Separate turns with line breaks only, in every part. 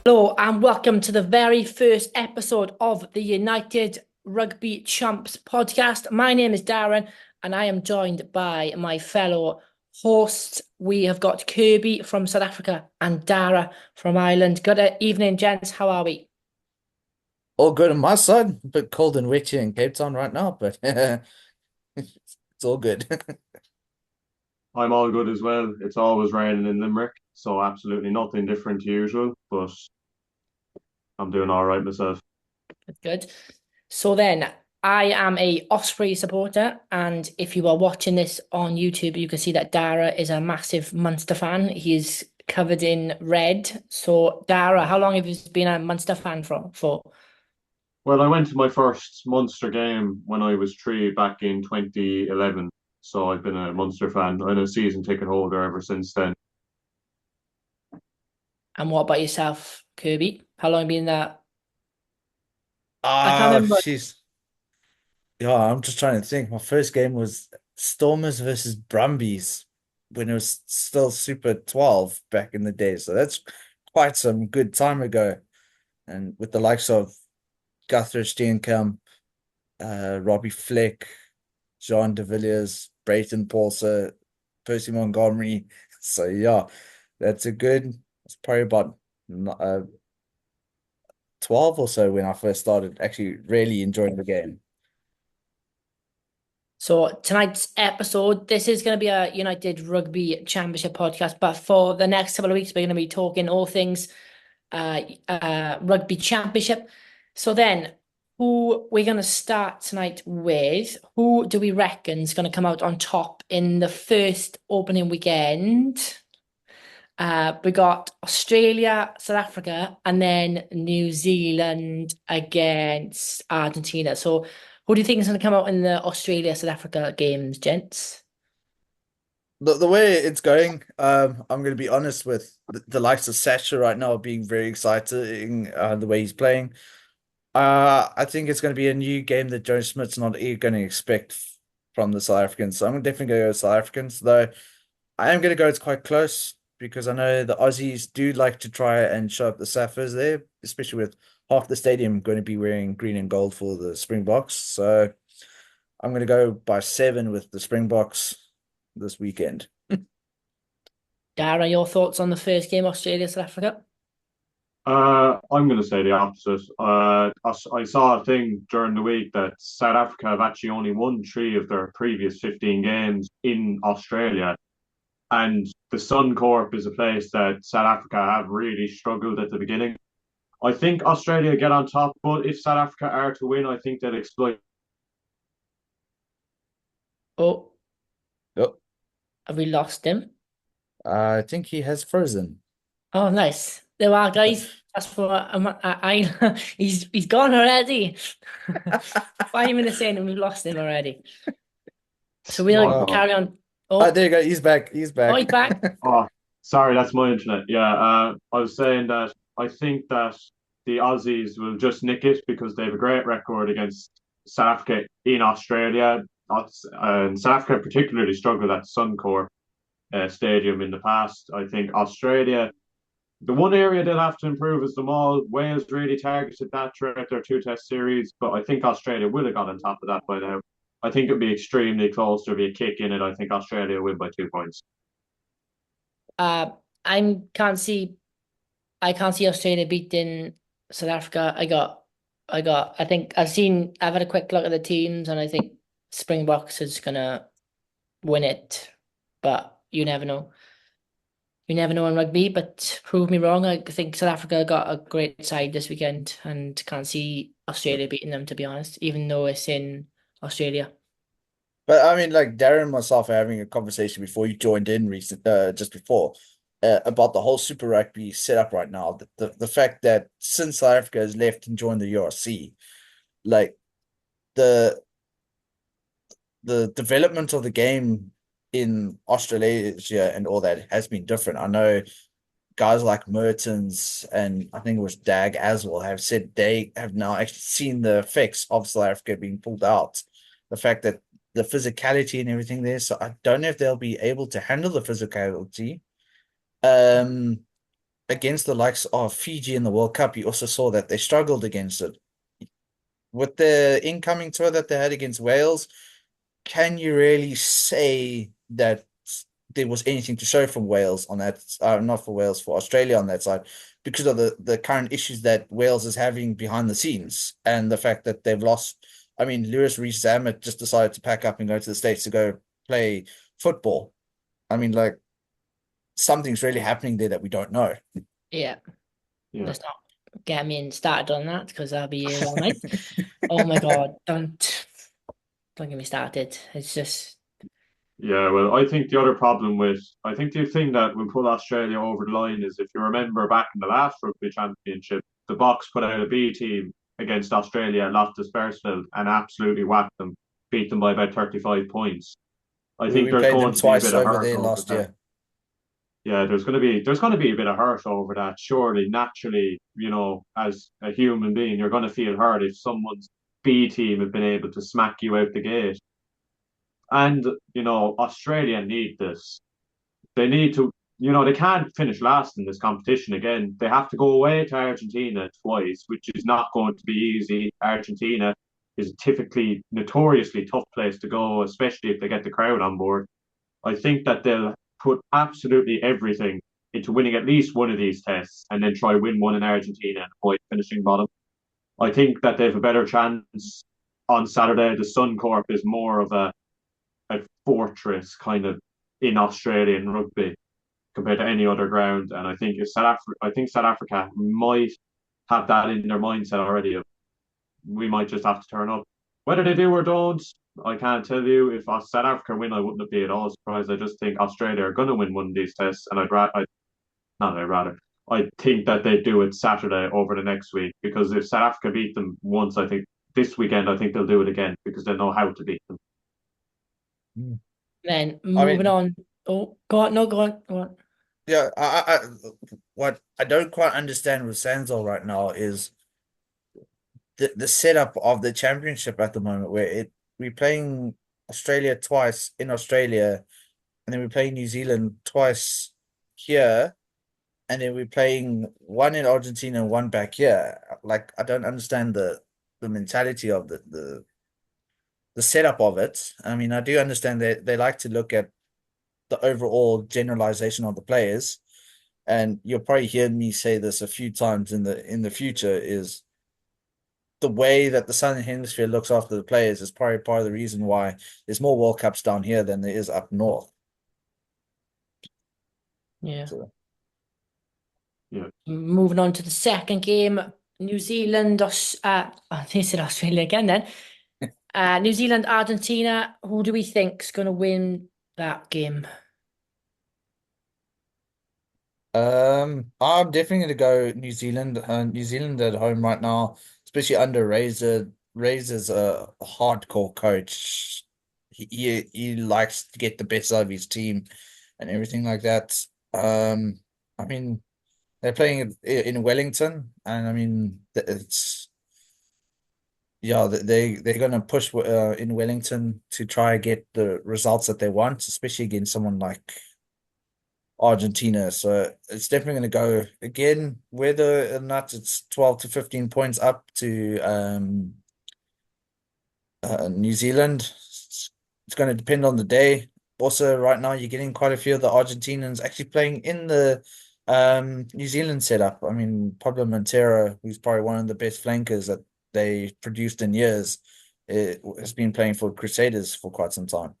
Hello and welcome to the very first episode of the United Rugby Champs podcast. My name is Darren and I am joined by my fellow hosts. We have got Kirby from South Africa and Dara from Ireland. Good evening, gents. How are we?
All good on my side. A bit cold and wet here in Cape Town right now, but it's all good.
I'm all good as well. It's always raining in Limerick, so absolutely nothing different to usual, but I'm doing all right myself.
That's good. So then, I am a Osprey supporter, and if you are watching this on YouTube, you can see that Dara is a massive Munster fan. He's covered in red. So, Dara, how long have you been a Munster fan for?
Well, I went to my first Munster game when I was three back in 2011, so I've been a Munster fan and a season ticket holder ever since then.
And what about yourself, Kirby? How long have you been there? I can't
Ah,
remember.
she's yeah, I'm just trying to think. My first game was Stormers versus Brumbies when it was still Super 12 back in the day. So that's quite some good time ago. And with the likes of Guthrie Steenkamp, Robbie Fleck, Jean de Villiers, Brayton Paulser, Percy Montgomery. So yeah, it's probably about 12 or so when I first started actually really enjoying the game.
So tonight's episode, this is going to be a United Rugby Championship podcast, but for the next couple of weeks, we're going to be talking all things Rugby Championship. So then, who we're going to start tonight with? Who do we reckon is going to come out on top in the first opening weekend? We got Australia, South Africa, and then New Zealand against Argentina. So, who do you think is going to come out in the Australia South Africa games, gents?
The way it's going, I'm going to be honest with the likes of Sacha right now being very exciting, the way he's playing. I think it's going to be a new game that Joe Smith's not going to expect from the South Africans. So I'm definitely going to go South Africans, though I am going to go it's quite close because I know the Aussies do like to try and show up the Saffers there, especially with half the stadium going to be wearing green and gold for the Springboks. So I'm going to go by 7 with the Springboks this weekend.
Dara, your thoughts on the first game, Australia South Africa?
I'm going to say the opposite. I saw a thing during the week that South Africa have actually only won three of their previous 15 games in Australia. And the Suncorp is a place that South Africa have really struggled at the beginning. I think Australia get on top, but if South Africa are to win, I think they'll exploit.
Oh,
Yep.
have we lost him?
I think he has frozen.
Oh, nice. There are guys. That's for he's gone already. 5 minutes in and we've lost him already. So we'll
What the?
Oh,
carry on. Oh,
there you go. He's back. He's
oh,
back.
he's back.
Oh, sorry, that's my internet. Yeah, I was saying that I think that the Aussies will just nick it because they have a great record against South Africa in Australia. And South Africa particularly struggled at Suncorp Stadium in the past. I think Australia, the one area they'll have to improve is the maul. Wales really targeted that throughout their two-test series, but I think Australia will have got on top of that by now. I think it'll be extremely close. There'll be a kick in it. I think Australia will win by 2 points.
Uh, I I can't see Australia beating South Africa. I've had a quick look at the teams and I think Springboks is gonna win it, but you never know. You never know in rugby, but prove me wrong. I think South Africa got a great side this weekend and can't see Australia beating them, to be honest, even though it's in Australia.
But I mean, like Darren and myself are having a conversation before you joined in just before, about the whole Super Rugby setup right now. The fact that since South Africa has left and joined the URC, like the the development of the game in Australasia and all that has been different. I know guys like Mertens and I think it was Dag as well have said they have now actually seen the effects of South Africa being pulled out. The fact that the physicality and everything there. So I don't know if they'll be able to handle the physicality. Um, against the likes of Fiji in the World Cup, you also saw that they struggled against it. With the incoming tour that they had against Wales, can you really say that there was anything to show from Wales on that? Not for Wales, for Australia on that side, because of the current issues that Wales is having behind the scenes and the fact that they've lost. I mean, Lewis Rees-Zammit just decided to pack up and go to the States to go play football. I mean, like something's really happening there that we don't know.
Yeah,
Yeah.
let's not get me started on that because I'll be here all night. Oh my God, don't get me started. It's just
Yeah, well, I think the thing that will put Australia over the line is if you remember back in the last Rugby Championship, the Box put out a B team against Australia at Loftus Beresford and absolutely whacked them, beat them by about 35 points. I think
We
there's
played them
going to be a
twice
bit of
over
hurt
there
over
last
that.
year.
Yeah, there's going to be a bit of hurt over that. Surely, naturally, as a human being, you're going to feel hurt if someone's B team have been able to smack you out the gate. And Australia need this. They need to, they can't finish last in this competition again. They have to go away to Argentina twice, which is not going to be easy. Argentina is a typically notoriously tough place to go, especially if they get the crowd on board. I think that they'll put absolutely everything into winning at least one of these tests and then try win one in Argentina and avoid finishing bottom. I think that they have a better chance on Saturday. The Suncorp is more of a fortress kind of in Australian rugby compared to any other ground. And I think South Africa might have that in their mindset already. We might just have to turn up. Whether they do or don't, I can't tell you. If South Africa win, I wouldn't be at all surprised. I just think Australia are going to win one of these tests, and I think that they do it Saturday over the next week because if South Africa beat them once, I think this weekend, I think they'll do it again because they know how to beat them.
Mm.
then
I
moving
mean,
on. Oh, go on, no, go on, go on.
yeah, what I don't quite understand with Sanzol right now is the setup of the championship at the moment, where we're playing Australia twice in Australia, and then we're playing New Zealand twice here, and then we're playing one in Argentina and one back here. Like I don't understand the mentality of the setup of it. I mean, I do understand that they like to look at the overall generalization of the players, and you'll probably hear me say this a few times in the future is the way that the Southern Hemisphere looks after the players is probably part of the reason why there's more World Cups down here than there is up north.
Yeah.
So,
Yeah.
Moving on to the second game, New Zealand, I think I said Australia again then. New Zealand, Argentina. Who do we think's going to win that game?
I'm definitely going to go New Zealand. New Zealand at home right now, especially under Razor. Razor's a hardcore coach. He likes to get the best out of his team and everything like that. I mean, they're playing in Wellington, and I mean, it's yeah, they're going to push in Wellington to try and get the results that they want, especially against someone like Argentina. So it's definitely going to go again, whether or not it's 12 to 15 points up to New Zealand. It's going to depend on the day. Also, right now you're getting quite a few of the Argentinians actually playing in the New Zealand setup. I mean, Pablo Montero, who's probably one of the best flankers that they produced in years, has been playing for Crusaders for quite some time.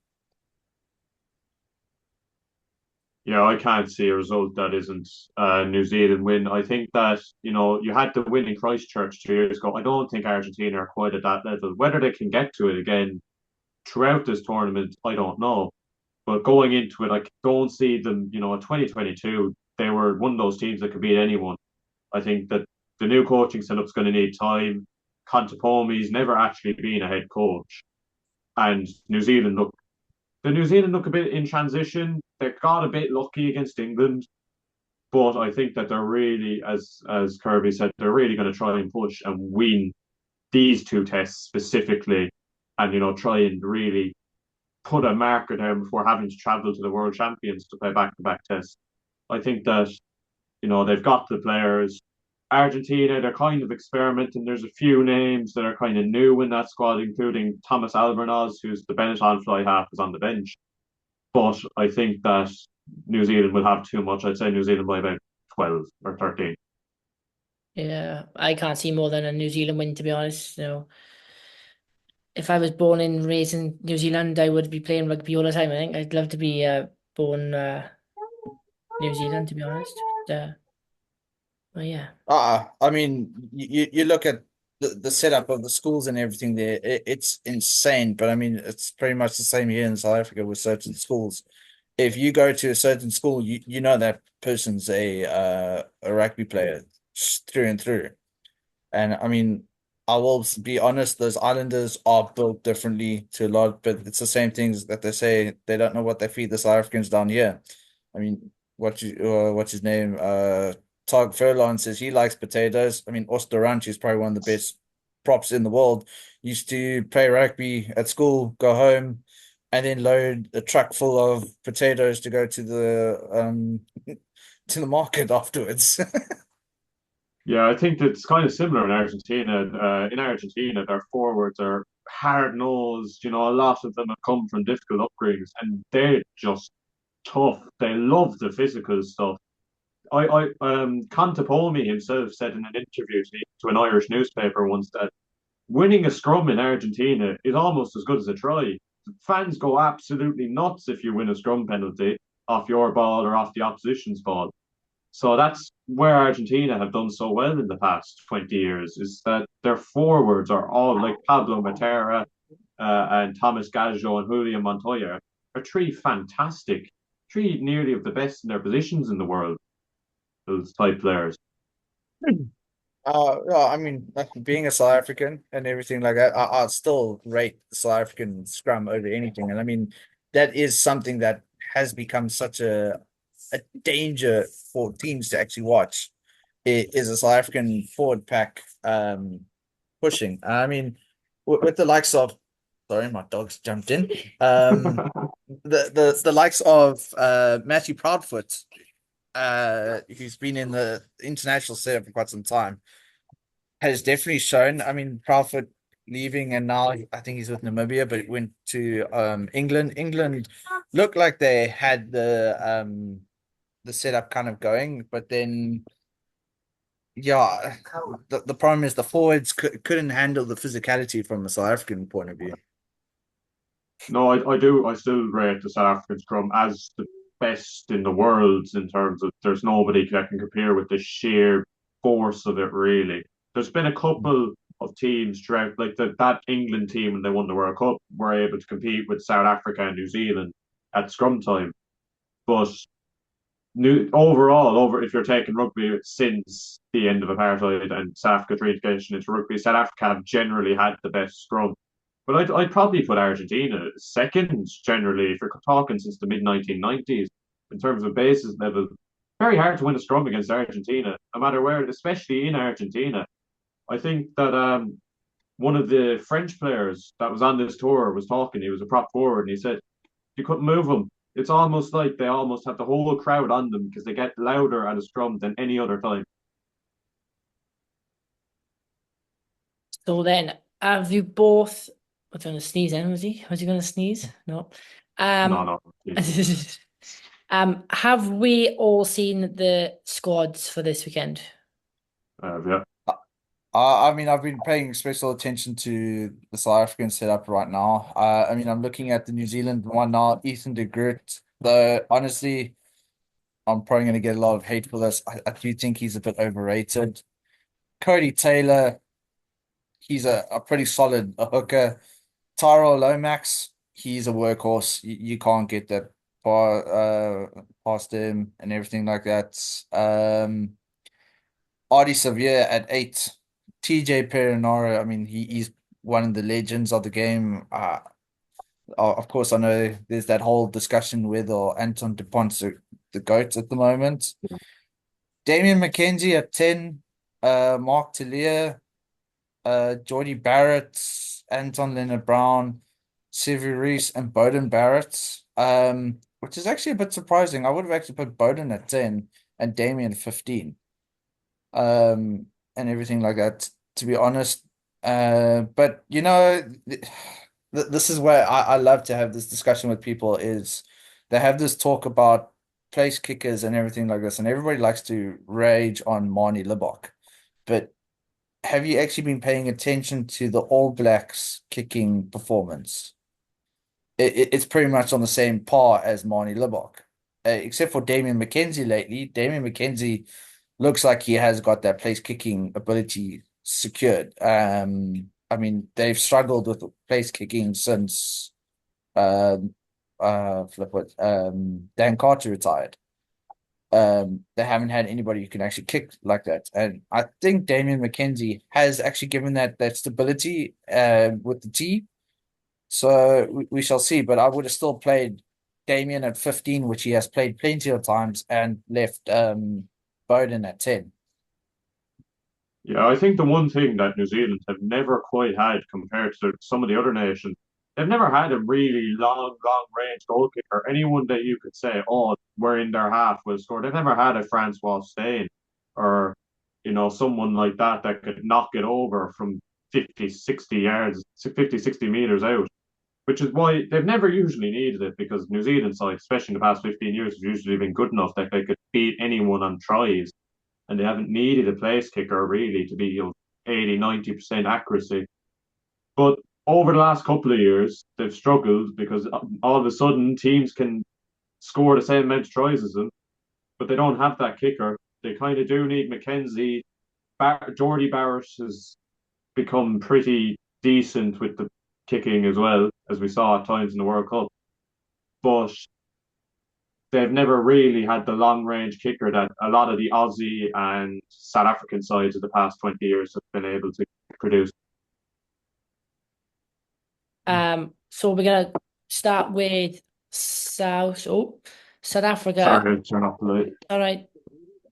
Yeah, I can't see a result that isn't New Zealand win. I think that, you had the win in Christchurch 2 years ago. I don't think Argentina are quite at that level. Whether they can get to it again throughout this tournament, I don't know. But going into it, I don't see them, in 2022, they were one of those teams that could beat anyone. I think that the new coaching setup's going to need time. Contepomi's never actually been a head coach. And New Zealand look a bit in transition. They got a bit lucky against England, but I think that they're really, as Kirby said, they're really going to try and push and win these two tests specifically, and try and really put a marker down before having to travel to the World Champions to play back-to-back tests. I think that they've got the players. Argentina, they're kind of experimenting. There's a few names that are kind of new in that squad, including Thomas Albornoz, who's the Benetton fly half, is on the bench. But I think that New Zealand will have too much. I'd say New Zealand by about 12 or 13.
Yeah, I can't see more than a New Zealand win, to be honest. If I was born and raised in New Zealand, I would be playing rugby all the time. I think I'd love to be born New Zealand, to be honest. But yeah.
I mean, you look at the setup of the schools and everything there, it's insane. But I mean, it's pretty much the same here in South Africa with certain schools. If you go to a certain school, you know that person's a rugby player through and through. And I mean, I will be honest, those islanders are built differently to a lot, but it's the same things that they say they don't know what they feed the South Africans down here. I mean, what's his name? Tog Furlong says he likes potatoes. I mean, Osteranchi is probably one of the best props in the world. Used to play rugby at school, go home, and then load a truck full of potatoes to go to the market afterwards.
Yeah, I think it's kind of similar in Argentina. In Argentina, their forwards are hard nosed. A lot of them have come from difficult upbringings, and they're just tough. They love the physical stuff. Contepomi himself said in an interview to an Irish newspaper once that winning a scrum in Argentina is almost as good as a try. Fans go absolutely nuts if you win a scrum penalty off your ball or off the opposition's ball. So that's where Argentina have done so well in the past 20 years, is that their forwards are all like Pablo Matera and Thomas Gaggio and Julian Montoya are three nearly of the best in their positions in the world, those type players.
Yeah, I mean, like, being a South African and everything like that, I still rate the South African scrum over anything. And I mean, that is something that has become such a danger for teams to actually watch. It is a South African forward pack pushing. I mean, with the likes of, sorry, my dog's jumped in. The likes of Matthew Proudfoot, who's been in the international setup for quite some time, has definitely shown. I mean, Proudfoot leaving and now I think he's with Namibia, but went to England. England looked like they had the setup kind of going, but then yeah, the problem is the forwards couldn't handle the physicality from a South African point of view.
No, I do. I still rate the South African scrum as the best in the world in terms of there's nobody that can compare with the sheer force of it, really. There's been a couple of teams throughout, like that England team when they won the World Cup, were able to compete with South Africa and New Zealand at scrum time. But overall, if you're taking rugby since the end of apartheid and South Africa's reintegration into rugby, South Africa have generally had the best scrum. But I'd probably put Argentina second generally if you're talking since the mid 1990s in terms of bases level. Very hard to win a scrum against Argentina, no matter where, especially in Argentina. I think that one of the French players that was on this tour was talking. He was a prop forward, and he said you couldn't move them. It's almost like they almost have the whole crowd on them because they get louder at a scrum than any other time.
So then, have you both? What's going to sneeze then? Was he going to sneeze? No.
No,
Um,
no.
have we all seen the squads for this weekend?
Yeah.
I mean, I've been paying special attention to the South African setup right now. I mean, I'm looking at the New Zealand one now, Ethan de Groot. Though honestly, I'm probably going to get a lot of hate for this. I do think he's a bit overrated. Cody Taylor, he's a pretty solid hooker. Tyrell Lomax, he's a workhorse. You can't get that past him and everything like that. Artie Sevier at 8. TJ Perinara, I mean, he's one of the legends of the game. Of course, I know there's that whole discussion whether Anton DuPont's the GOAT at the moment. Damian McKenzie at 10. Mark Talia, Geordie Barrett, Anton Leonard Brown, Sevu Reese, and Bowden Barrett. Which is actually a bit surprising. I would have actually put Bowden at 10 and Damien 15. And everything like that, to be honest. But this is where I love to have this discussion with people is they have this talk about place kickers and everything like this, and everybody likes to rage on Marnie Libok. But have you actually been paying attention to the All Blacks kicking performance? It's pretty much on the same par as Marnie Libok, except for Damien McKenzie lately. Damien McKenzie looks like he has got that place kicking ability secured. I mean, they've struggled with place kicking since Dan Carter retired. They haven't had anybody who can actually kick like that. And I think Damien McKenzie has actually given that stability with the tee. So we shall see. But I would have still played Damien at 15, which he has played plenty of times, and left Bowden at 10.
Yeah, I think the one thing that New Zealand have never quite had compared to some of the other nations, they've never had a really long range goal kicker. Anyone that you could say, oh, we're in their half will score. They've never had a Francois Steyn or, someone like that that could knock it over from 50, 60 yards, 50, 60 meters out, which is why they've never usually needed it because New Zealand side, especially in the past 15 years, has usually been good enough that they could beat anyone on tries and they haven't needed a place kicker really to be 80, 90% accuracy. But over the last couple of years, they've struggled because all of a sudden teams can score the same amount of tries as them, but they don't have that kicker. They kind of do need McKenzie. Jordy Barrett has become pretty decent with the kicking as well, as we saw at times in the World Cup. But they've never really had the long range kicker that a lot of the Aussie and South African sides of the past 20 years have been able to produce.
So we're gonna start with South Africa.
Sorry, turn off the light.
All right.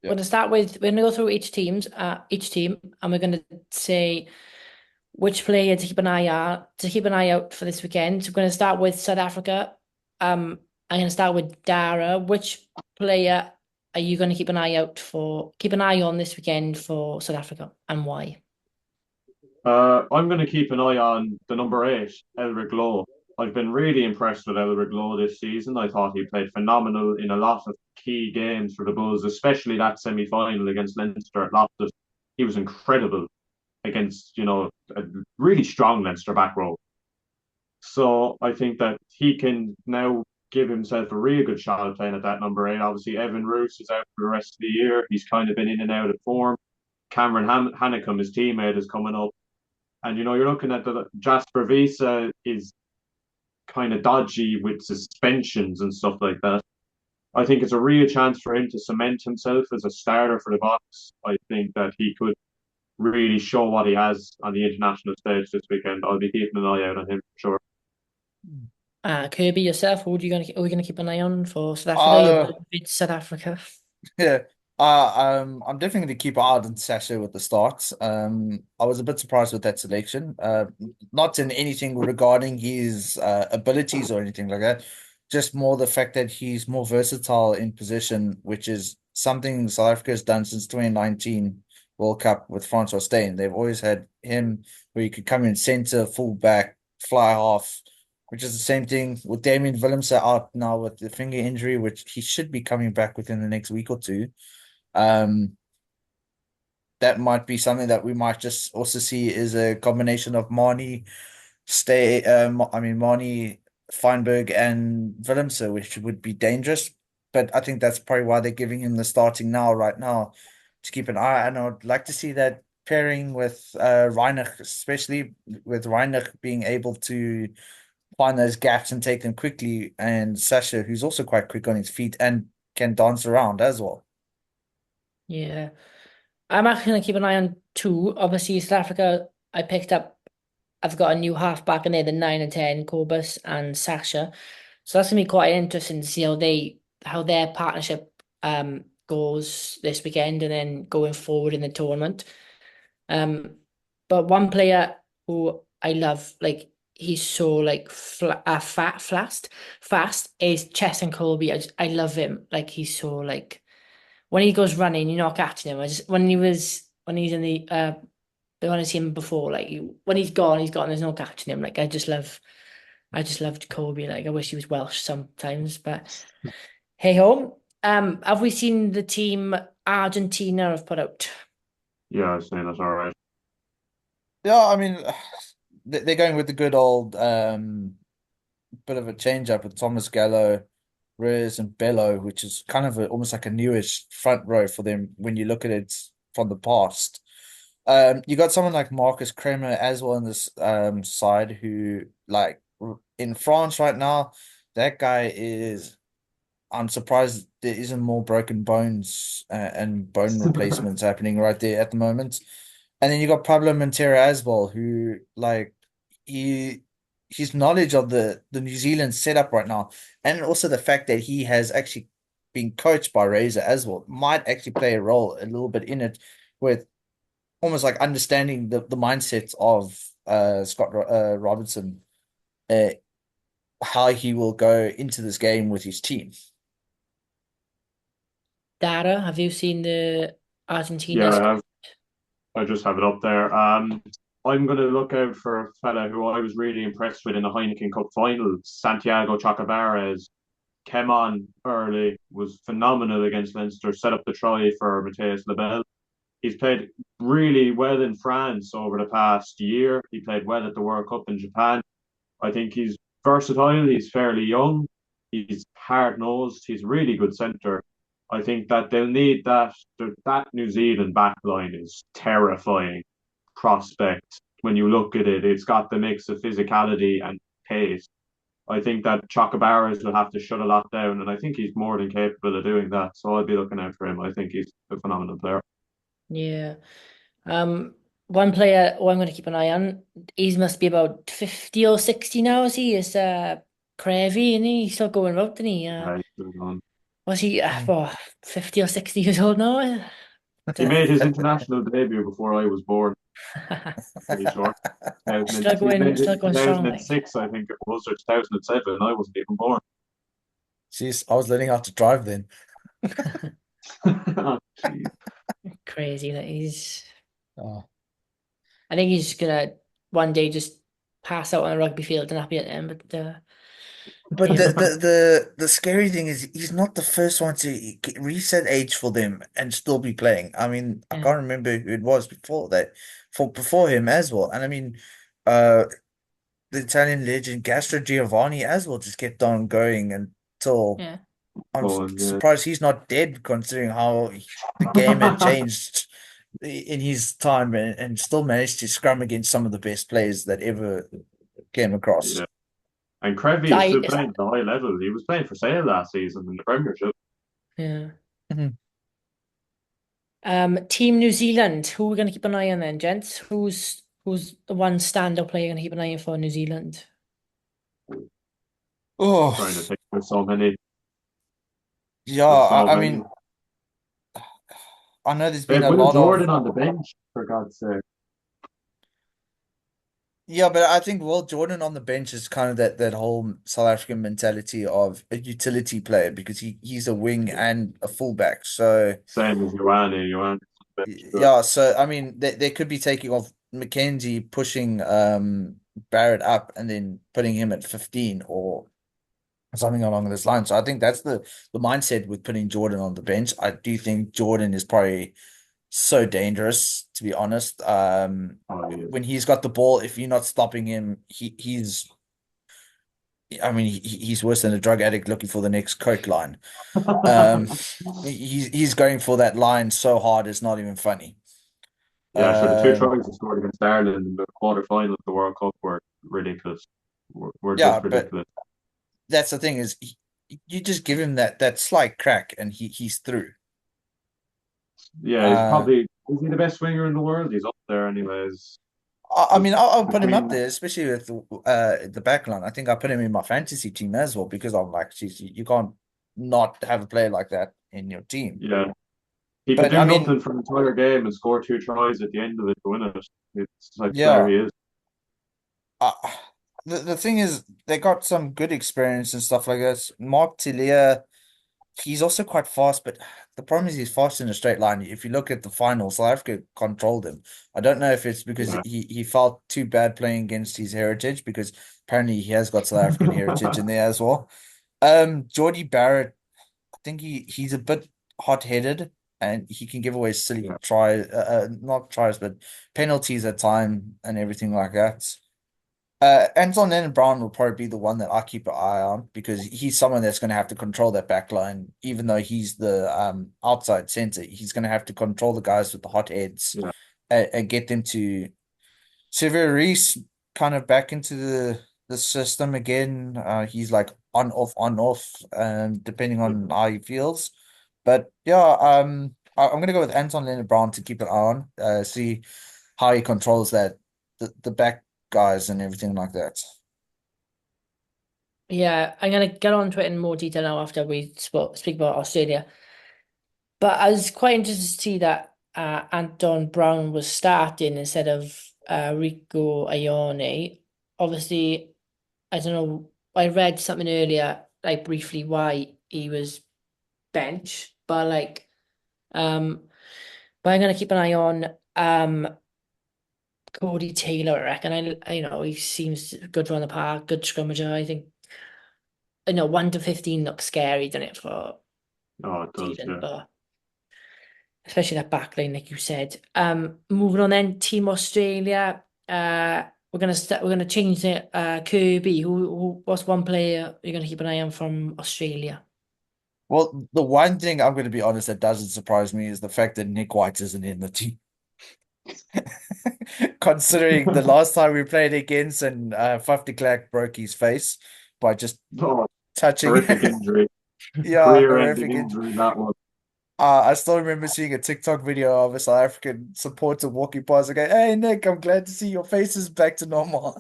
We're gonna start with we're gonna go through each team, and we're gonna say which player to keep an eye out for this weekend. So we're gonna start with South Africa. I'm gonna start with Dara. Which player are you gonna keep an eye on this weekend for South Africa, and why?
I'm going to keep an eye on the number 8, Elric Lowe. I've been really impressed with Elric Lowe this season. I thought he played phenomenal in a lot of key games for the Bulls, especially that semi-final against Leinster at Loftus. He was incredible against, a really strong Leinster back row. So I think that he can now give himself a really good shot at playing at that number 8. Obviously, Evan Roos is out for the rest of the year. He's kind of been in and out of form. Cameron Hanekom, his teammate, is coming up. And you're looking at the Jasper Visa is kind of dodgy with suspensions and stuff like that. I think it's a real chance for him to cement himself as a starter for the Box. I think that he could really show what he has on the international stage this weekend. I'll be keeping an eye out on him for sure.
Kirby, yourself, are we gonna keep an eye on for South Africa? You're South Africa.
Yeah. I'm definitely going to keep an eye on Sasha with the starts. I was a bit surprised with that selection. Not in anything regarding his abilities or anything like that. Just more the fact that he's more versatile in position, which is something South Africa has done since 2019 World Cup with Francois Steyn. They've always had him where he could come in center, full back, fly half, which is the same thing with Damien Willemse out now with the finger injury, which he should be coming back within the next week or two. That might be something that we might just also see is a combination of Marnie, Feinberg and Willemse, which would be dangerous. But I think that's probably why they're giving him the starting right now to keep an eye. And I'd like to see that pairing with Reinach, especially with Reinach being able to find those gaps and take them quickly, and Sasha, who's also quite quick on his feet and can dance around as well.
Yeah. I'm actually going to keep an eye on 2. Obviously, South Africa, I've got a new halfback in there, the 9 and 10, Cobus and Sasha. So that's going to be quite interesting to see how their partnership goes this weekend and then going forward in the tournament. But one player who I love, he's so fast, is Chesson Colby. I love him. He's so when he goes running, you're not catching him. I just when he's in the when I see him before, like when he's gone, he's gone. There's no catching him. Like I just loved Kobe. Like I wish he was Welsh sometimes, but hey ho. Have we seen the team Argentina have put out?
Yeah, I'd say that's all right.
Yeah, I mean, they're going with the good old bit of a change up with Thomas Gallo, Reyes, and Bello, which is kind of almost like a newish front row for them when you look at it from the past. You got someone like Marcus Kremer as well on this side who, like, in France right now, that guy is. I'm surprised there isn't more broken bones and bone replacements happening right there at the moment. And then you got Pablo Montero as well, who like he his knowledge of the New Zealand setup right now, and also the fact that he has actually been coached by Razor as well, might actually play a role a little bit in it, with almost like understanding the mindsets of Scott Robertson, uh, how he will go into this game with his team.
Dara, have you seen the
Yeah,
Argentina
I
squad?
have. I just have it up there. I'm going to look out for a fella who I was really impressed with in the Heineken Cup final, Santiago Chacabarez. Came on early, was phenomenal against Leinster, set up the try for Mateus Labelle. He's played really well in France over the past year. He played well at the World Cup in Japan. I think he's versatile. He's fairly young. He's hard nosed. He's a really good centre. I think that they'll need that. That New Zealand backline is terrifying prospect. When you look at it, it's got the mix of physicality and pace. I think that Chocobaras will have to shut a lot down, and I think he's more than capable of doing that. So I'll be looking out for him. I think he's a phenomenal player.
Yeah. Um, one player who I'm going to keep an eye on, he must be about 50 or 60 now, is he? Is Crevy, and he's still going out, isn't he?
He's moving on.
Was he
Mm.
what, 50 or 60 years old now?
He made his international debut before I was born. Pretty sure. He made it
Still
in
going strong, like.
2006, I think it was, or 2007. I wasn't even born.
Jeez, I was learning how to drive then.
Oh, jeez.
Crazy that he's.
Oh.
I think he's gonna one day just pass out on a rugby field and happy at him. But
But
yeah,
the scary thing is he's not the first one to reset age for them and still be playing. I mean, I
yeah,
can't remember who it was before that, for before him as well. And I mean, uh, the Italian legend Gastro Giovanni as well just kept on going until
yeah.
I'm
Going, yeah.
surprised he's not dead, considering how the game had changed in his time, and still managed to scrum against some of the best players that ever came across.
Yeah. And Crevy is still
I
playing at a high level. He was playing for Sale last season in the Premiership.
yeah.
Mhm.
Team New Zealand. Who are we gonna keep an eye on then, gents? Who's the one standout player you're gonna keep an eye on for New Zealand?
Oh,
Trying to think there's so many.
yeah.
There's so
I
many.
mean, I know there's
They
been
have
a
Will
lot of.
Jordan on the bench, for God's sake.
Yeah, but I think Will Jordan on the bench is kind of that whole South African mentality of a utility player, because he's a wing and a fullback. So
Same as Ioane. Ioane on the bench. But
yeah, so I mean they could be taking off Mackenzie, pushing Barrett up and then putting him at 15 or something along those lines. So I think that's the mindset with putting Jordan on the bench. I do think Jordan is probably so dangerous, to be honest.
oh, yeah.
When he's got the ball, if you're not stopping him, he's I mean he's worse than a drug addict looking for the next coke line. Um, he's going for that line so hard it's not even funny.
Yeah, sure. The two
Um,
tries he scored against Ireland in the quarter final of the World Cup were ridiculous. Were
yeah,
just
but
ridiculous.
that's the thing is you just give him that slight crack and he's through.
Yeah, he's
Uh,
probably is he the best winger in the world? He's up there, anyways.
I mean,
Just
I'll put him up
between
there, especially with the back line. I think I put him in my fantasy team as well, because I'm like, geez, you can't not have a player like that in your team.
yeah, he could
But
do
I mean,
nothing for an entire game and score two tries at the end of it to win it. It's like player
yeah,
he is.
uh, the thing is, they got some good experience and stuff like this. Mark Tillier, he's also quite fast, but the problem is he's fast in a straight line. If you look at the final, South Africa controlled him. I don't know if it's because
Yeah.
he felt too bad playing against his heritage, because apparently he has got South African heritage in there as well. Geordie Barrett, I think he's a bit hot-headed and he can give away silly
Yeah.
not tries, but penalties at time and everything like that. Anton Lennon Brown will probably be the one that I keep an eye on, because he's someone that's going to have to control that back line, even though he's the outside center. He's going to have to control the guys with the hot heads,
Yeah.
and get them to Sever Reese kind of back into the system again. He's like on off, depending on how he feels. But yeah, I'm gonna go with Anton Leonard Brown to keep an eye on, see how he controls the back guys and everything like that.
Yeah, I'm gonna get onto it in more detail now after we speak about Australia. But I was quite interested to see that Anton Brown was starting instead of Rico Ione. Obviously, I don't know. I read something earlier, like briefly, why he was bench, but um, but I'm gonna keep an eye on Cody Taylor. I reckon. He seems good to run the park, good scrummager. I think. I know 1 to 15 looks scary, doesn't it, for
Oh, it does.
Zealand,
Yeah.
but especially that back line, like you said. Moving on then, Team Australia. We're gonna change it. Kirby, what's one player you're gonna keep an eye on from Australia?
Well, the one thing I'm going to be honest that doesn't surprise me is the fact that Nick White isn't in the team. Considering the last time we played against, and Faf de Klerk broke his face by just
Oh,
touching.
horrific injury.
Yeah,
Career-ending
horrific injury.
injury, that one.
I still remember seeing a TikTok video of a South African supporter walking past and going, "Hey Nick, I'm glad to see your face is back to normal."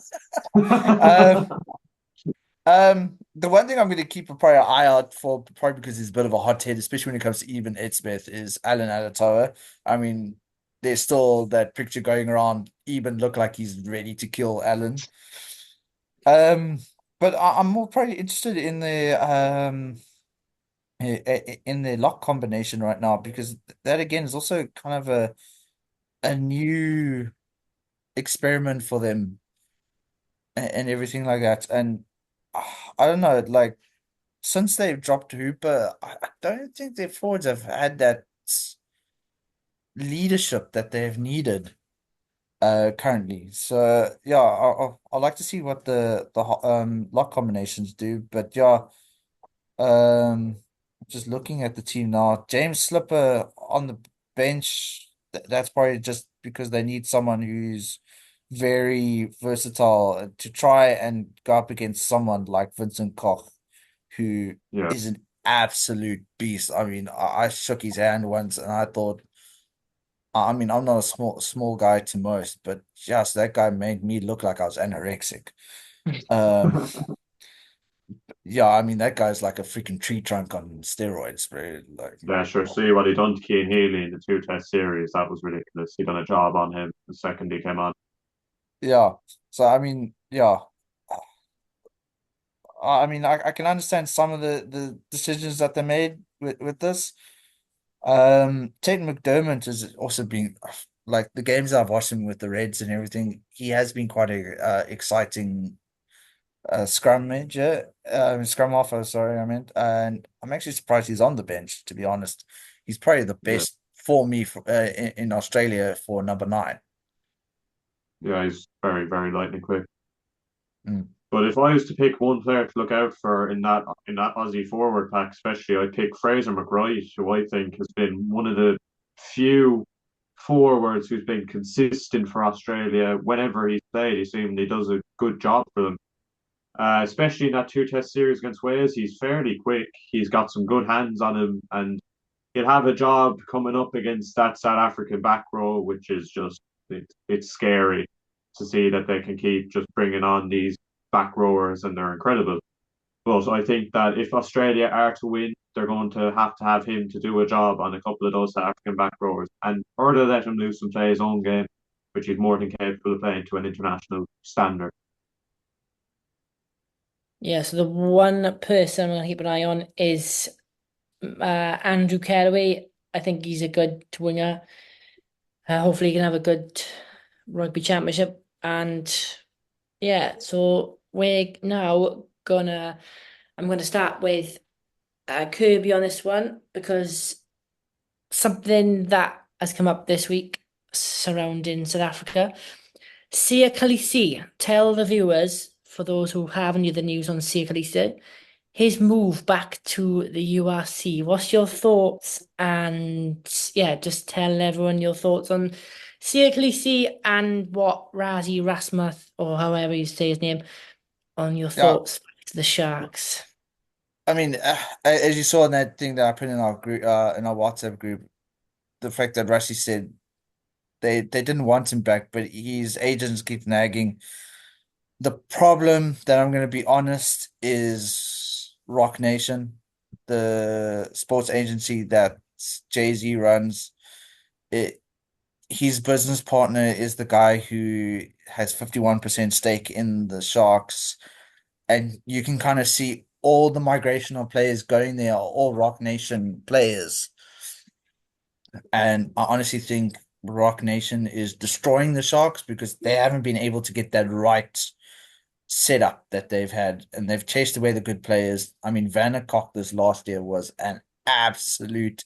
Um, the one thing I'm going to keep a prior eye out for, probably because he's a bit of a hot head, especially when it comes to even Ed Smith, is Alan Alatoa. I mean, there's still that picture going around. Eben look like he's ready to kill Alan. Um, but I'm more probably interested in the lock combination right now, because that again is also kind of a new experiment for them, and everything like that. And I don't know, like, since they've dropped Hooper, I don't think their forwards have had that leadership that they've needed currently. So yeah, I like to see what the lock combinations do. But yeah, just looking at the team now, James Slipper on the bench. That's probably just because they need someone who's very versatile, to try and go up against someone like Vincent Koch, who
Yeah.
is an absolute beast. I mean, I shook his hand once and I thought, I mean, I'm not a small guy to most, but just that guy made me look like I was anorexic. Um, yeah, I mean, that guy's like a freaking tree trunk on steroids, bro. Like,
Yeah, sure. See what he done to Keane Healy in the two-test series. That was ridiculous. He done a job on him the second he came on.
yeah. So I mean, yeah. I mean, I can understand some of the decisions that they made with this. Tate McDermott has also been, like, the games I've watched him with the Reds and everything. He has been quite a exciting scrum major, scrum half. Sorry, I meant, and I'm actually surprised he's on the bench. To be honest, he's probably the
Yeah,
best for me in Australia for number 9.
yeah, he's very, very lightning quick.
Mm.
But if I was to pick one player to look out for in that Aussie forward pack, especially, I'd pick Fraser McRoy, who I think has been one of the few forwards who's been consistent for Australia. Whenever he's played, he seemingly does a good job for them. Especially in that two-test series against Wales, he's fairly quick. He's got some good hands on him, and he'll have a job coming up against that South African back row, which is just it's scary to see that they can keep just bringing on these back rowers, and they're incredible. But I think that if Australia are to win, they're going to have him to do a job on a couple of those South African back rowers, and or to let him loose and play his own game, which he's more than capable of playing to an international standard.
Yeah, so the one person I'm gonna keep an eye on is Andrew Carraway. I think he's a good winger. Hopefully he can have a good rugby championship. And yeah, so I'm gonna start with Kirby on this one because something that has come up this week surrounding South Africa. Sia Khaleesi, tell the viewers, for those who haven't heard the news on Sia Khaleesi, his move back to the URC. What's your thoughts? And yeah, just tell everyone your thoughts on Sia Khaleesi and what Razi Rasmuth, or however you say his name, on your
Yeah,
thoughts back to the Sharks.
I mean, as you saw in that thing that I put in our group, in our WhatsApp group, the fact that Rashi said they didn't want him back, but his agents keep nagging. The problem that I'm going to be honest is Rock Nation, the sports agency that Jay-Z runs. It His business partner is the guy who has 51% stake in the Sharks, and you can kind of see all the migration of players going there are all Rock Nation players. And I honestly think Rock Nation is destroying the Sharks because they haven't been able to get that right setup that they've had, and they've chased away the good players. I mean, Vanna Cock this last year was an absolute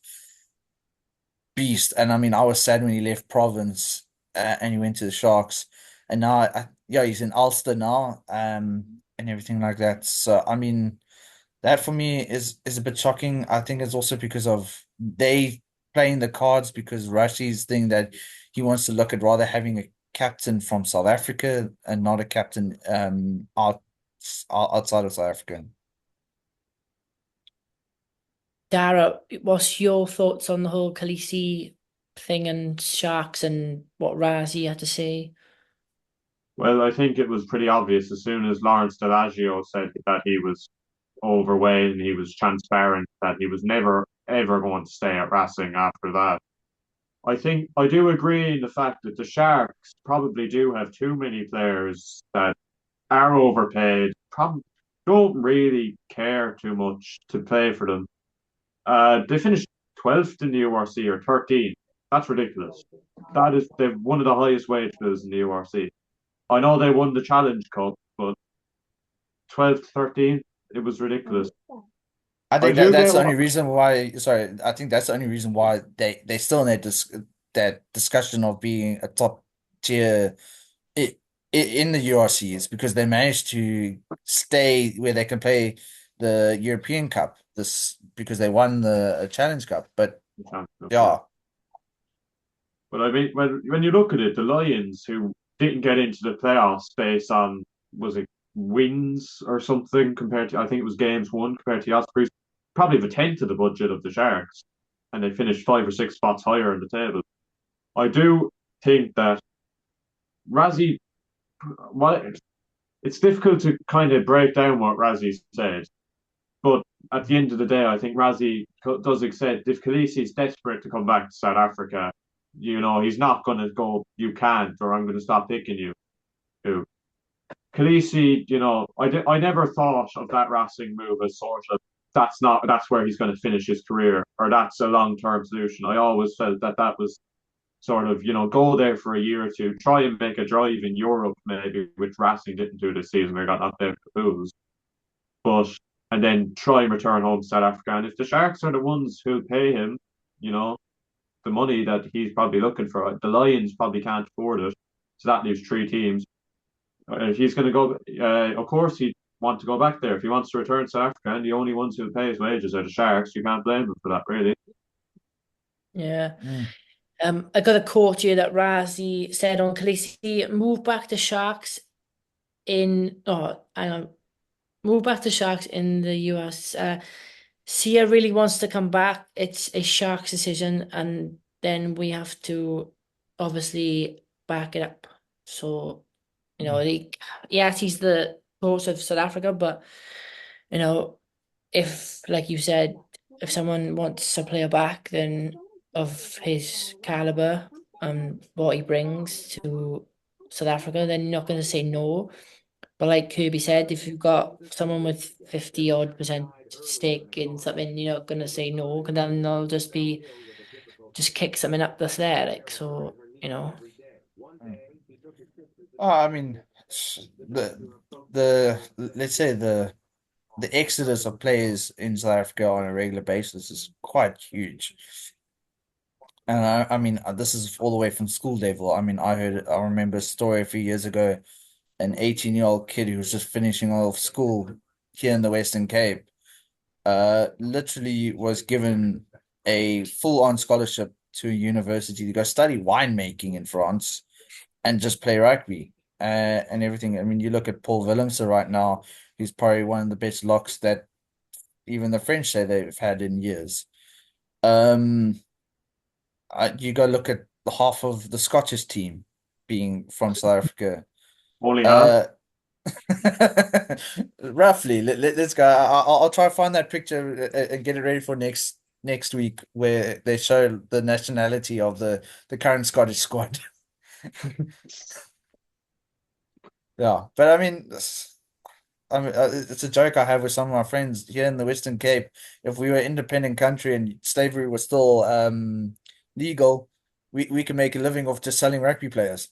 beast, and I mean, I was sad when he left Province and he went to the Sharks, and now, yeah, he's in Ulster now, and everything like that. So, I mean, that for me is a bit shocking. I think it's also because of they playing the cards because Rashi's thing that he wants to look at rather having a captain from South Africa and not a captain outside of South Africa.
Dara, what's your thoughts on the whole Khaleesi thing and Sharks and what Razi had to say?
Well, I think it was pretty obvious as soon as Lawrence Delagio said that he was overweight and he was transparent that he was never ever going to stay at Racing after that. I think I do agree in the fact that the Sharks probably do have too many players that are overpaid, probably don't really care too much to play for them. They finished 12th in the URC or 13th. That's ridiculous. That is they've one of the highest wage bills in the URC. I know they won the Challenge Cup, but 12th, 13th, it was ridiculous.
I
I
think
do
that's
get
the
what
only reason why. Sorry, I think that's the only reason why they still in that discussion of being a top tier i- in the URC is because they managed to stay where they can play the European Cup. This because they won the Challenge Cup. But
yeah.
yeah,
But I mean, when you look at it, the Lions who didn't get into the playoffs based on was it wins or something compared to I think it was games won compared to the Ospreys, probably have a tenth of the budget of the Sharks, and they finished 5 or 6 spots higher in the table. I do think that Razzie, well, it's difficult to kind of break down what Razzie said, but at the end of the day, I think Razzie does accept if Khaleesi is desperate to come back to South Africa, he's not going to go, you can't, or I'm going to stop picking you. Khaleesi, I never thought of that Racing move as sort of that's where he's going to finish his career, or that's a long term solution. I always felt that was sort of, go there for a year or two, try and make a drive in Europe, maybe, which Racing didn't do this season. They got knocked out of the pools. But and then try and return home to South Africa. And if the Sharks are the ones who pay him, you know, the money that he's probably looking for, the Lions probably can't afford it. So that leaves 3 teams. If he's going to go, of course he'd want to go back there. If he wants to return to South Africa, and the only ones who pay his wages are the Sharks, you can't blame him for that, really.
Yeah.
mm.
I got a quote here that Razi said on Khaleesi, move back to Sharks hang on, move back to Sharks in the US. Sia really wants to come back. It's a Sharks decision, and then we have to obviously back it up. So, yes, he's the coach of South Africa, but you know, if like you said, if someone wants a player back, then of his caliber and what he brings to South Africa, then you're not going to say no. But like Kirby said, if you've got someone with 50 odd % stake in something, you're not gonna say no, because then they'll just be just kick something up that's there. Like, so,
I mean, the let's say the exodus of players in South Africa on a regular basis is quite huge. And I mean, this is all the way from school level. I mean, I remember a story a few years ago, an 18-year-old kid who was just finishing off school here in the Western Cape, literally was given a full-on scholarship to a university to go study winemaking in France and just play rugby, and everything. I mean, you look at Paul Willemse right now, he's probably one of the best locks that even the French say they've had in years. Um, you go look at half of the Scottish team being from South Africa.
Only half.
Uh, roughly. Let's go. I'll try to find that picture and get it ready for next week where they show the nationality of the current Scottish squad. Yeah, but I mean, it's a joke I have with some of my friends here in the Western Cape. If we were an independent country and slavery was still legal, we can make a living off just selling rugby players.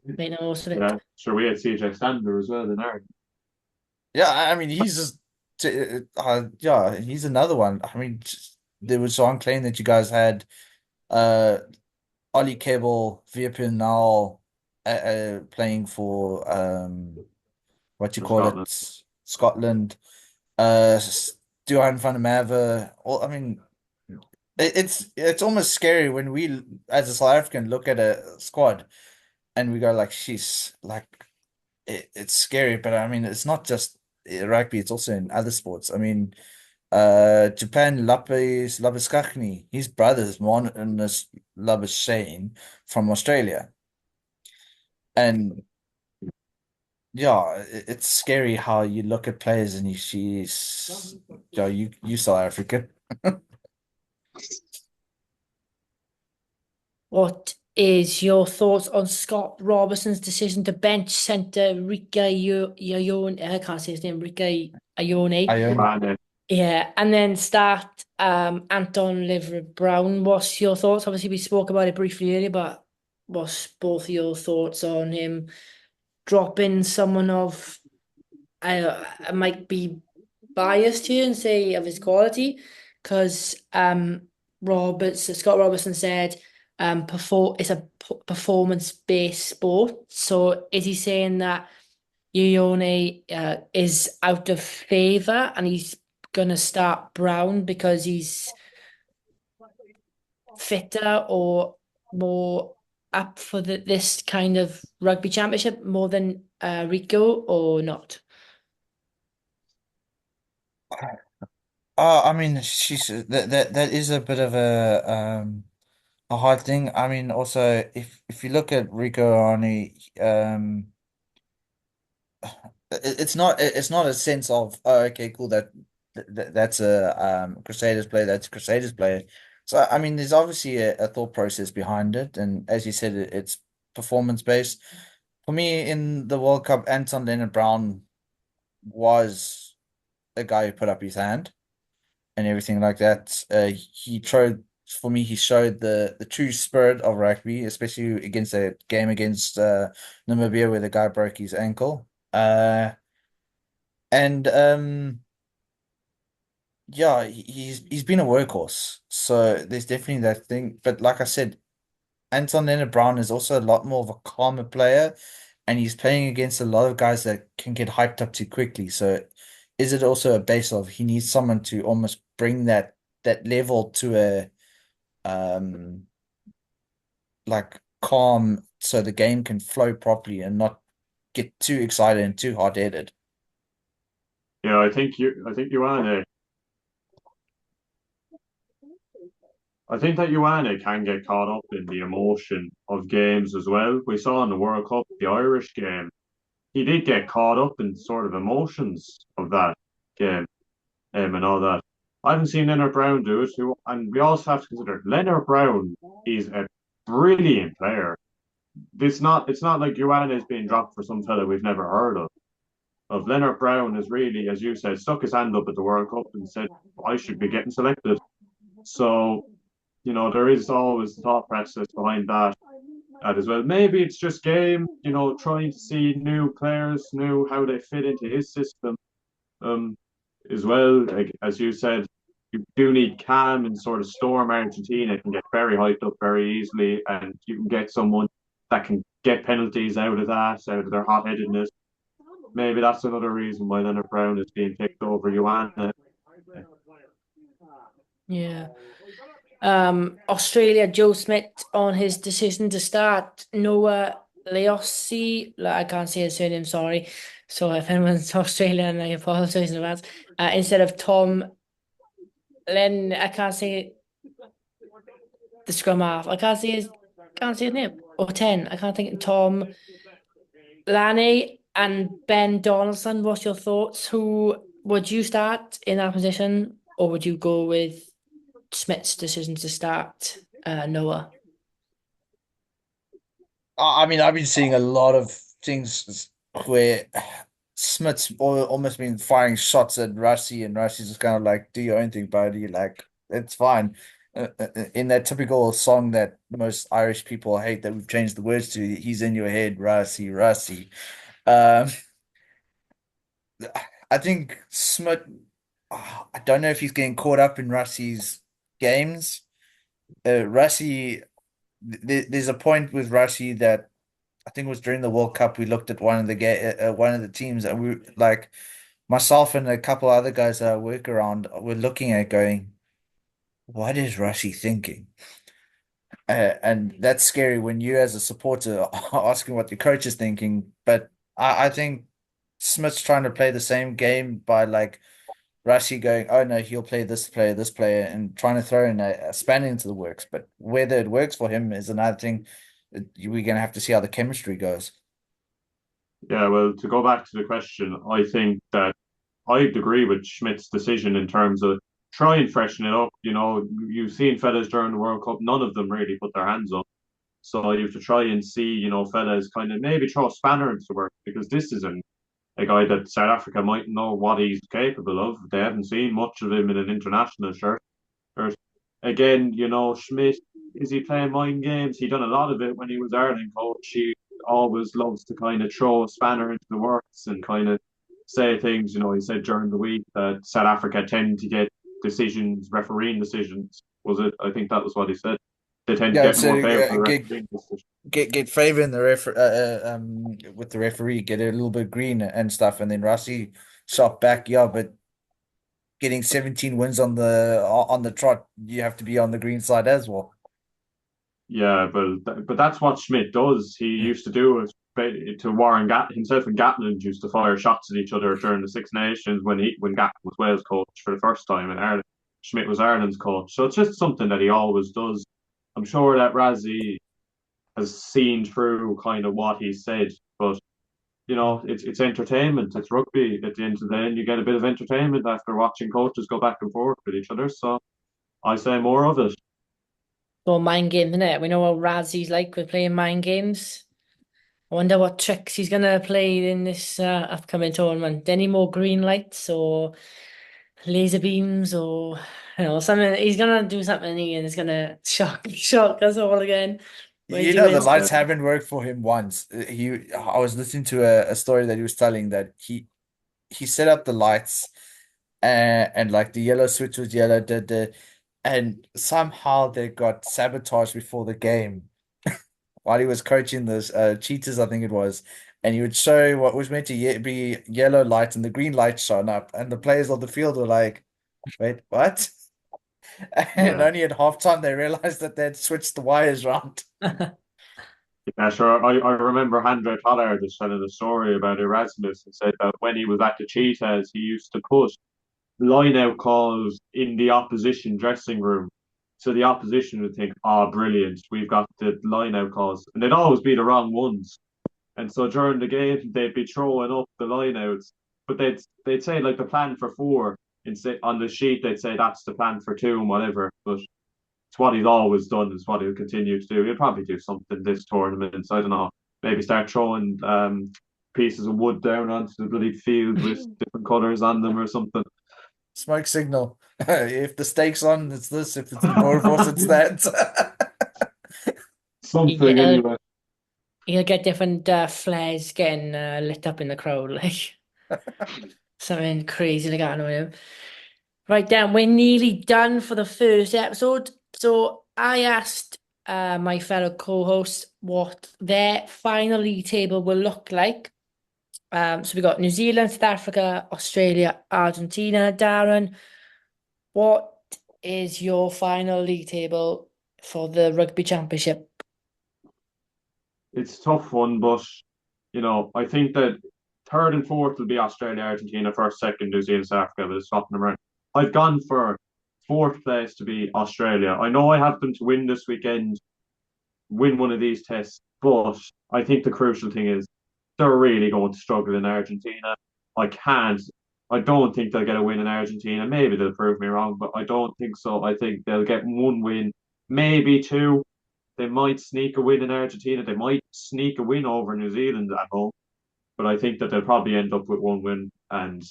make the most of it.
Yeah, sure. We had CJ Stander as well in Ireland.
Yeah, I mean, he's just yeah, he's another one. I mean, there was one claim that you guys had Ollie Cable, Vierpin now playing for what you
For
call
Scotland.
it, Scotland. Duhan van der Merwe. Well, I mean, it's almost scary when we, as a South African, look at a squad and we go like, "She's like, it's scary." But I mean, it's not just rugby; it's also in other sports. I mean, Japan Lapiskachny, his brother's Mon and this Labuschagne from Australia, and yeah, it's scary how you look at players and she's, yeah, you South African.
What is your thoughts on Scott Robertson's decision to bench centre Rika Ione? I can't say his name, Rika Ione.
Ione.
And
Yeah, and then start Anton Liver-Brown. What's your thoughts? Obviously, we spoke about it briefly earlier, but what's both your thoughts on him dropping someone of I might be biased here and say of his quality, because Scott Robertson said it's a performance-based sport. So is he saying that Ione is out of favour and he's gonna start Brown because he's fitter or more up for this kind of rugby championship more than Rico, or not?
I mean, she's that is a bit of a hard thing. I mean, also if you look at Rico Arnie, it's not a sense of, oh, okay, cool, that's a Crusaders player, that's a Crusaders player. So I mean, there's obviously a thought process behind it, and as you said, it's performance based. For me, in the World Cup, Anton Leonard Brown was a guy who put up his hand and everything like that. He showed for me, he showed the true spirit of rugby, especially against a game against Namibia where the guy broke his ankle. And yeah, he's been a workhorse. So there's definitely that thing. But like I said, Anton Leonard Brown is also a lot more of a calmer player, and he's playing against a lot of guys that can get hyped up too quickly. So is it also a base of he needs someone to almost bring that level to a um like calm so the game can flow properly and not get too excited and too hard-headed.
yeah, I think that Ioane can get caught up in the emotion of games as well. We saw in the World Cup, the Irish game, he did get caught up in sort of emotions of that game, and all that. I haven't seen Leonard Brown do it, and we also have to consider Leonard Brown is a brilliant player. It's not like Ioane is being dropped for some fella we've never heard of. Leonard Brown is really, as you said, stuck his hand up at the World Cup and said, I should be getting selected. So there is always the thought process behind that as well. Maybe it's just game, trying to see new players, new how they fit into his system. Um, as well, like as you said, you do need calm and sort of storm Argentina. It can get very hyped up very easily, and you can get someone that can get penalties out of their hot headedness. Maybe that's another reason why Leonard Brown is being picked over Joanna.
Yeah. Australia, Joe Smith on his decision to start Noah Leossi. I can't say his surname, sorry. So if anyone's Australian, I apologize in advance. Instead of Tom Len, I can't say the scrum half. Can't say his name. Or 10. I can't think of Tom Lanny and Ben Donaldson. What's your thoughts? Who would you start in that position, or would you go with Smith's decision to start Noah?
I mean, I've been seeing a lot of things where Smith's almost been firing shots at Rusty, and Rusty's just kind of like, "Do your own thing, buddy. Like, it's fine." In that typical song that most Irish people hate, that we've changed the words to, "He's in your head, Rusty, Rusty." Um, I think Smith. I don't know if he's getting caught up in Rusty's games. Rusty, there's a point with Rusty that I think it was during the World Cup. We looked at one of the teams, and we like myself and a couple other guys that I work around were looking at going, "What is Rushy thinking?" And that's scary when you, as a supporter, are asking what your coach is thinking. But I think Smith's trying to play the same game by like Rushy going, "Oh no, he'll play this player," and trying to throw in a spanner into the works. But whether it works for him is another thing. We're gonna have to see how the chemistry goes.
Yeah, well, to go back to the question, I think that I'd agree with Schmidt's decision in terms of try and freshen it up. You've seen fellas during the World Cup, none of them really put their hands up. So you have to try and see, fellas kind of maybe throw a spanner into work because this isn't a guy that South Africa might know what he's capable of. They haven't seen much of him in an international shirt. Or again, Schmidt, is he playing mind games? He done a lot of it when he was Ireland coach. He always loves to kind of throw a spanner into the works and kind of say things. He said during the week that South Africa tend to get refereeing decisions. Was it? I think that was what he said. They tend to
Yeah,
get
so
more favorable refereeing decisions.
get favor in the with the referee, get a little bit green and stuff, and then Rusty shot back. Yeah, but getting 17 wins on the trot, you have to be on the green side as well.
Yeah, but that's what Schmidt does. He used to do it to Warren himself and Gatland used to fire shots at each other during the Six Nations when Gatland was Wales coach for the first time and Ireland. Schmidt was Ireland's coach, so it's just something that he always does. I'm sure that Razzie has seen through kind of what he said, but it's entertainment. It's rugby. At the end of the day, you get a bit of entertainment after watching coaches go back and forth with each other. So I say more of it.
So mind games, innit? We know what Razzie's like with playing mind games. I wonder what tricks he's gonna play in this upcoming tournament. Any more green lights or laser beams or something? He's gonna do something and it's gonna shock us all again. What
You
do you
know, the
win?
lights haven't worked for him once. I was listening to a story that he was telling that he set up the lights and like the yellow switch was yellow, and somehow they got sabotaged before the game while he was coaching those cheaters, I think it was. And he would show what was meant to be yellow light, and the green light shone up, and the players on the field were like, "Wait, what?" And
Yeah.
only at halftime they realized that they'd switched the wires around.
Yeah, sure. I remember Andre Pollard was telling a story about Erasmus and said that when he was at the Cheetahs, he used to put line out calls in the opposition dressing room. So the opposition would think, oh, brilliant, we've got the line out calls. And they'd always be the wrong ones. And so during the game, they'd be throwing up the line outs. But they'd say like the plan for four instead on the sheet, they'd say that's the plan for two and whatever. But it's what he's always done. It's what he'll continue to do. He'll probably do something this tournament. So I don't know. Maybe start throwing pieces of wood down onto the bloody field with different colours on them or something.
Smoke signal. If the stake's on, it's this. If it's the border force, it's that.
Something
Yeah,
anyway.
you'll get different flares getting lit up in the crowd, like something crazy like that. I know. Right, Dan, we're nearly done for the first episode. So I asked my fellow co-hosts what their final league table will look like. So we got New Zealand, South Africa, Australia, Argentina. Darren, what is your final league table for the Rugby Championship?
It's a tough one, but I think that third and fourth will be Australia, Argentina, first, second, New Zealand, South Africa, but swapping them around. I've gone for fourth place to be Australia. I know I have them to win this weekend, win one of these tests, but I think the crucial thing is they're really going to struggle in Argentina. I can't. I don't think they'll get a win in Argentina. Maybe they'll prove me wrong, but I don't think so. I think they'll get one win, maybe two. They might sneak a win in Argentina. They might sneak a win over New Zealand at home, but I think that they'll probably end up with one win, and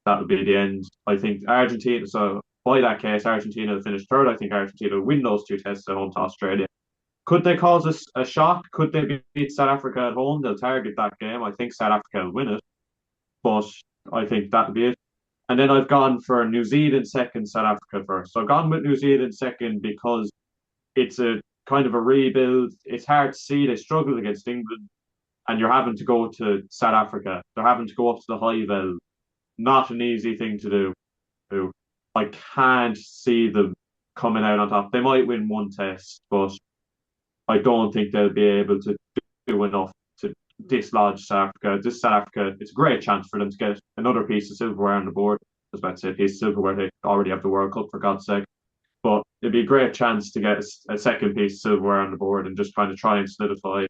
that'll be the end. I think Argentina. So by that case, Argentina will finish third. I think Argentina will win those two tests at home to Australia. Could they cause us a shock? Could they beat South Africa at home? They'll target that game. I think South Africa will win it, but I think that'll be it. And then I've gone for New Zealand second, South Africa first. So I've gone with New Zealand second because it's a kind of a rebuild. It's hard to see they struggled against England, and you're having to go to South Africa. They're having to go up to the high veld. Not an easy thing to do. I can't see them coming out on top. They might win one test, but I don't think they'll be able to do enough to dislodge South Africa. This South Africa, it's a great chance for them to get another piece of silverware on the board. I was about to say a piece of silverware. They already have the World Cup, for God's sake. But it'd be a great chance to get a second piece of silverware on the board and just kind of try and solidify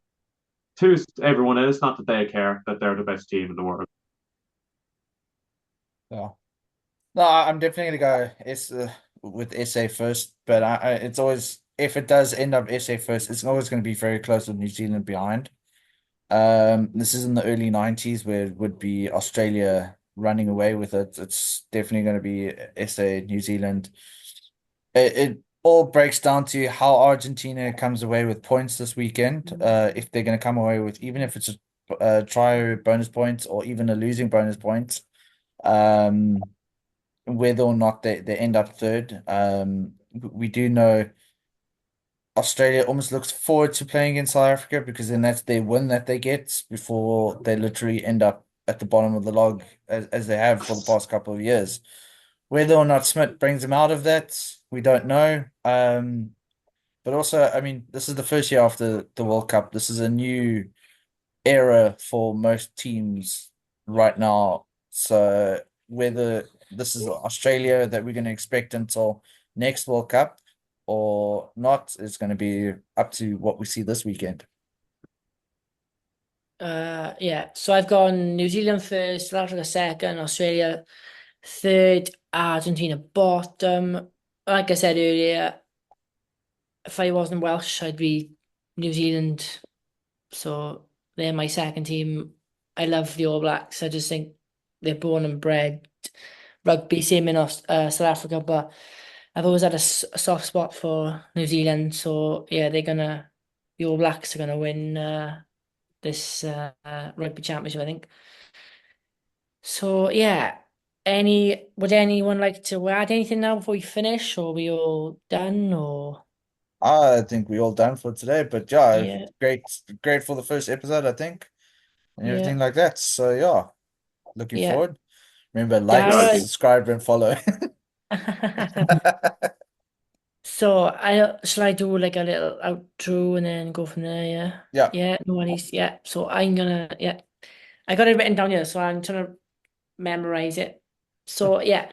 to everyone else, not that they care, that they're the best team in the world.
Yeah. No, I'm definitely gonna go with SA first, but it's always, if it does end up SA first, it's always going to be very close with New Zealand behind. This is in the early 90s where it would be Australia running away with it. It's definitely going to be SA, New Zealand. It all breaks down to how Argentina comes away with points this weekend. If they're going to come away with, even if it's a try bonus points or even a losing bonus points, um, whether or not they end up third. We do know Australia almost looks forward to playing against South Africa because then that's their win that they get before they literally end up at the bottom of the log as they have for the past couple of years. Whether or not Smith brings them out of that, we don't know. But also, I mean, this is the first year after the World Cup. This is a new era for most teams right now. So whether this is Australia that we're going to expect until next World Cup or not is going to be up to what we see this weekend.
Yeah, so I've gone New Zealand first, South Africa second, Australia third, Argentina bottom. Like I said earlier, if I wasn't Welsh, I'd be New Zealand. So they're my second team. I love the All Blacks. I just think they're born and bred rugby, same in South Africa, but I've always had a soft spot for New Zealand. So yeah, the All Blacks are gonna win this rugby championship, I think. So yeah, would anyone like to add anything now before we finish, or are we all done? Or
I think we all done for today, but yeah,
yeah,
great for the first episode, I think, and
yeah,
everything like that. So yeah, looking
yeah.
forward. Remember, like,
Yeah, I
Darren.
think
subscribe, and follow.
So I shall I do like a little outro and then go from there, yeah?
Yeah.
Yeah, no worries. Yeah. So I'm gonna I got it written down here, so I'm trying to memorize it. So yeah,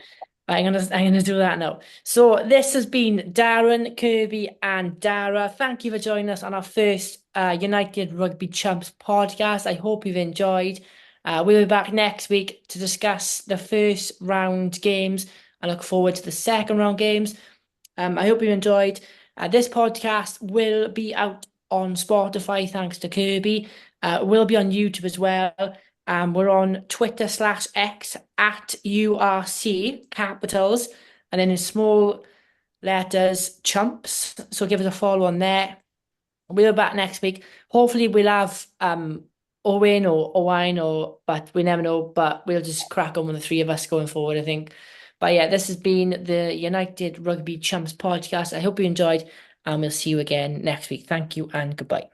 I'm gonna do that now. So this has been Darren, Kirby, and Dara. Thank you for joining us on our first United Rugby Champs podcast. I hope you've enjoyed. We'll be back next week to discuss the first round games. I look forward to the second round games. I hope you enjoyed. This podcast will be out on Spotify thanks to Kirby. Will be on YouTube as well. We're on Twitter/X at URC capitals and then in small letters Chumps. So give us a follow on there. We'll be back next week. Hopefully we'll have Owen or Owain but we never know. But we'll just crack on with the three of us going forward, I think. But yeah, this has been the United Rugby Champs podcast. I hope you enjoyed, and we'll see you again next week. Thank you and goodbye.